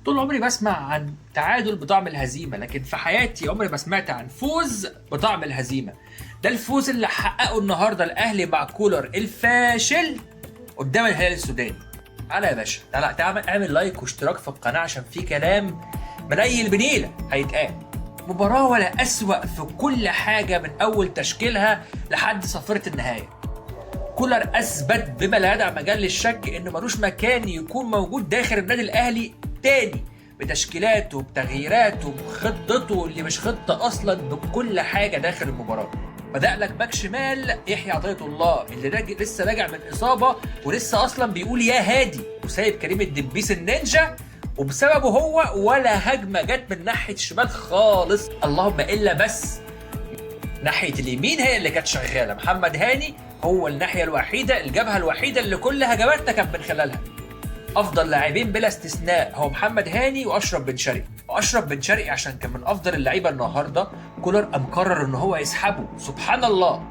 طول عمري بسمع عن تعادل بطعم الهزيمة، لكن في حياتي عمري ما سمعت عن فوز بطعم الهزيمة. ده الفوز اللي حققه النهارده الاهلي مع كولر الفاشل قدام الهلال السوداني. تعالى يا باشا، تعالى اعمل لايك واشتراك في القناة عشان في كلام منيل بنيلة هيتقال. مباراة ولا أسوأ في كل حاجة من أول تشكيلها لحد صفرة النهاية. كولر أثبت بما لا يدع مجال للشك إنه ملوش مكان يكون موجود داخل النادي الأهلي تاني، بتشكيلاته بتغييراته بخطته اللي مش خطة أصلا، بكل حاجة داخل المباراة. بدأ لك باك شمال يحيى عطية الله اللي لسه راجع من إصابة ولسه أصلا بيقول يا هادي، وسايب كريم الدبيس النينجا، وبسببه هو ولا هجمة جت من ناحية الشمال خالص، اللهم إلا بس ناحية اليمين هي اللي كانت شغالة. محمد هاني هو الناحية الوحيدة، الجبهة الوحيدة اللي كل هجماتنا كانت من خلالها. افضل لاعبين بلا استثناء هو محمد هاني واشرف بن شرقي، واشرف بن شرقي عشان كان من افضل اللعيبه النهارده. كولر قام قرر ان هو يسحبه، سبحان الله.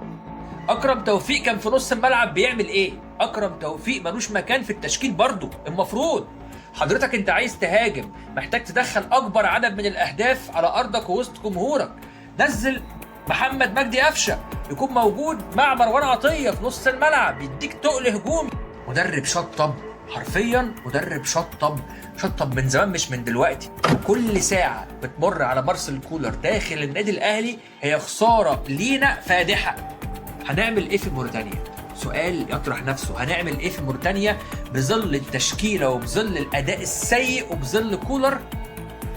اكرم توفيق كان في نص الملعب بيعمل ايه؟ اكرم توفيق ملوش مكان في التشكيل برضه. المفروض حضرتك انت عايز تهاجم، محتاج تدخل اكبر عدد من الاهداف على ارضك ووسط جمهورك، نزل محمد مجدي قفشه يكون موجود مع مروان عطيه في نص الملعب يديك تقل هجومي. مدرب شطب، حرفيا مدرب شطب من زمان مش من دلوقتي. كل ساعة بتمر على مارسيل كولر داخل النادي الأهلي هي خسارة لينا فادحة. هنعمل إيه في موريتانيا؟ سؤال يطرح نفسه، هنعمل إيه في موريتانيا بظل التشكيلة وبظل الأداء السيء وبظل كولر؟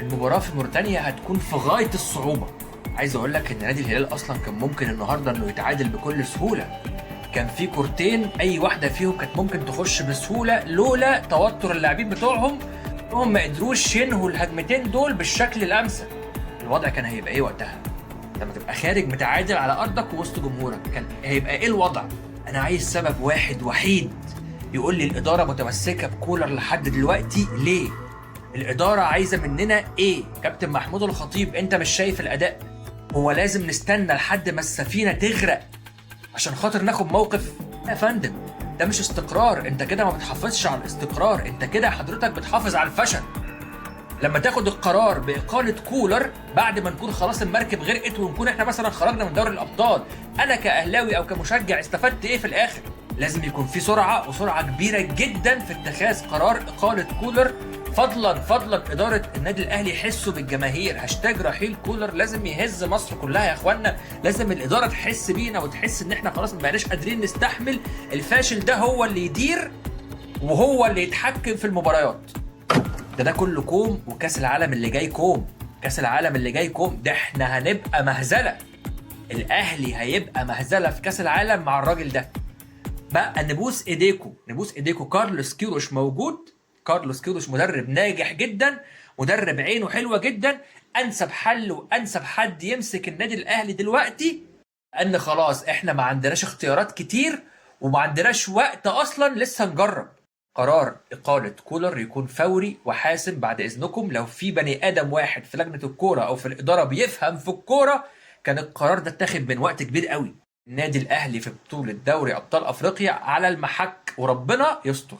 المباراة في موريتانيا هتكون في غاية الصعوبة. عايز أقول لك إن نادي الهلال أصلا كان ممكن النهاردة إنه يتعادل بكل سهولة. كان في كورتين اي واحده فيهم كانت ممكن تخش بسهوله لولا توتر اللاعبين بتوعهم، هم ما قدروش ينهوا الهجمتين دول بالشكل الامثل. الوضع كان هيبقى ايه وقتها؟ لما تبقى خارج متعادل على ارضك ووسط جمهورك كان هيبقى ايه الوضع؟ انا عايز سبب واحد وحيد يقول لي الاداره متمسكه بكولر لحد دلوقتي ليه؟ الاداره عايزه مننا ايه؟ كابتن محمود الخطيب انت مش شايف الاداء؟ هو لازم نستنى لحد ما السفينه تغرق عشان خاطر ناخد موقف؟ يا فندم ده مش استقرار، انت كده ما بتحافظش على الاستقرار، انت كده حضرتك بتحافظ على الفشل. لما تاخد القرار بإقالة كولر بعد ما نكون خلاص المركب غرقت ونكون احنا مثلا خرجنا من دوري الأبطال، أنا كأهلاوي أو كمشجع استفدت إيه في الآخر؟ لازم يكون في سرعة وسرعة كبيرة جدا في اتخاذ قرار إقالة كولر. فضلا إدارة النادي الأهلي يحسوا بالجماهير، هاشتاج رحيل كولر لازم يهز مصر كلها يا إخوانا. لازم الإدارة تحس بينا وتحس إن إحنا خلاص ما بقناش قادرين نستحمل الفاشل ده هو اللي يدير وهو اللي يتحكم في المباريات. ده كله كوم، وكاس العالم اللي جاي كوم، كاس العالم اللي جاي كوم، ده احنا هنبقى مهزله. الاهلي هيبقى مهزله في كاس العالم مع الراجل ده. بقى نبوس ايديكو كارلوس كيروش موجود. كارلوس كيروش مدرب ناجح جدا، مدرب عينه حلوه جدا، انسب حل وانسب حد يمسك النادي الاهلي دلوقتي، ان خلاص احنا ما عندناش اختيارات كتير وما عندناش وقت اصلا لسه نجرب. قرار إقالة كولر يكون فوري وحاسم بعد إذنكم. لو في بني آدم واحد في لجنة الكورة أو في الإدارة بيفهم في الكورة كان القرار ده اتاخد من وقت كبير قوي. النادي الأهلي في بطولة دوري أبطال أفريقيا على المحك وربنا يستر.